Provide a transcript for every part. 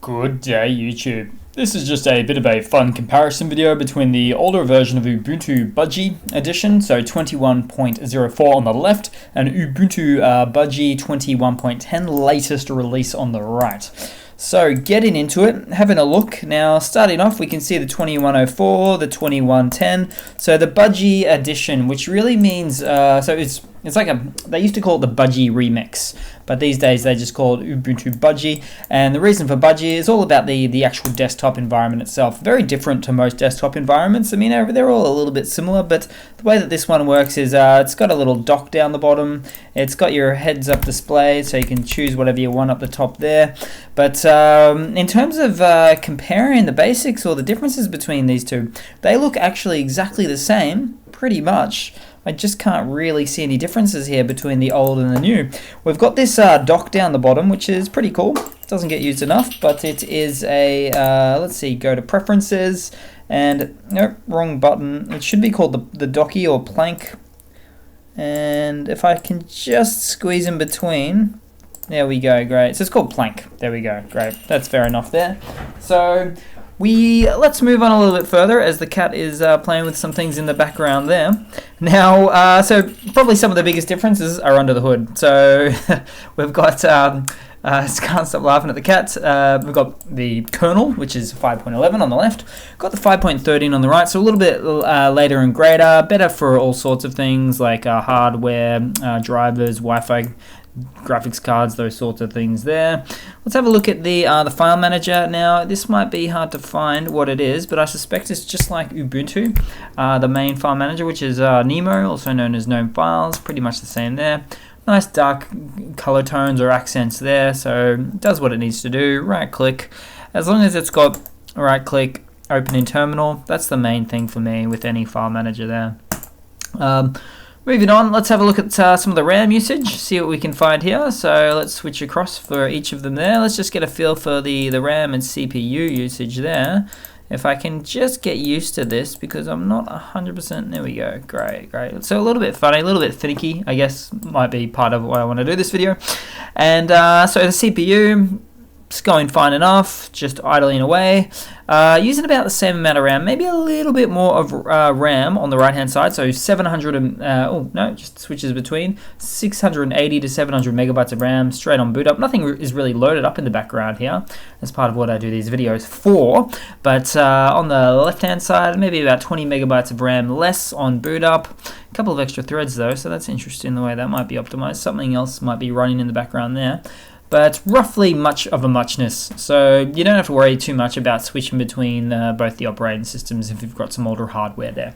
Good day, YouTube. This is just a bit of a fun comparison video between the older version of Ubuntu Budgie edition, so 21.04 on the left, and Ubuntu Budgie 21.10 latest release on the right. So getting into it, having a look. Now starting off, we can see the 2104, the 2110. So the Budgie edition, which really means, so it's like they used to call it the Budgie remix, but these days they just call it Ubuntu Budgie. And the reason for Budgie is all about the actual desktop environment itself. Very different to most desktop environments. I mean, they're all a little bit similar, but the way that this one works is it's got a little dock down the bottom. It's got your heads-up display, so you can choose whatever you want up the top there. But in terms of comparing the basics or the differences between these two, they look actually exactly the same, pretty much. I just can't really see any differences here between the old and the new. We've got this dock down the bottom, which is pretty cool. It doesn't get used enough, but it is a, let's see, go to preferences, and nope, wrong button. It should be called the docky or plank. And if I can just squeeze in between, there we go, great. So it's called plank. There we go, great. That's fair enough there. So let's move on a little bit further as the cat is playing with some things in the background there. Now, so probably some of the biggest differences are under the hood. So we've got, can't stop laughing at the cat. We've got the kernel, which is 5.11 on the left. Got the 5.13 on the right, so a little bit later and greater, better for all sorts of things like hardware, drivers, Wi-Fi, graphics cards, those sorts of things there. Let's have a look at the file manager. Now this might be hard to find what it is, but I suspect it's just like Ubuntu, the main file manager, which is Nemo, also known as GNOME Files, pretty much the same there. Nice dark color tones or accents there, so it does what it needs to do. Right click, as long as it's got right click, open in terminal, that's the main thing for me with any file manager there. Moving on, let's have a look at some of the RAM usage, see what we can find here. So let's switch across for each of them there. Let's just get a feel for the RAM and CPU usage there. If I can just get used to this, because I'm not 100%, there we go, great. So a little bit funny, a little bit finicky, I guess, might be part of why I want to do this video. And so the CPU, it's going fine enough, just idling away. Using about the same amount of RAM, maybe a little bit more of RAM on the right hand side, so 700 just switches between 680 to 700 megabytes of RAM straight on boot up. Nothing is really loaded up in the background here as part of what I do these videos for, but on the left hand side, maybe about 20 megabytes of RAM less on boot up. A couple of extra threads though, so that's interesting the way that might be optimized. Something else might be running in the background there. But roughly much of a muchness, so you don't have to worry too much about switching between both the operating systems if you've got some older hardware there.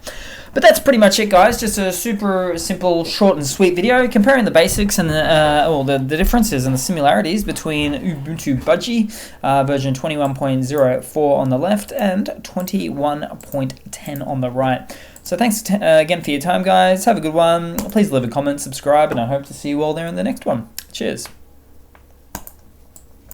But that's pretty much it, guys. Just a super simple, short and sweet video comparing the basics and the differences and the similarities between Ubuntu Budgie version 21.04 on the left and 21.10 on the right. So thanks again for your time, guys. Have a good one. Please leave a comment, subscribe, and I hope to see you all there in the next one. Cheers.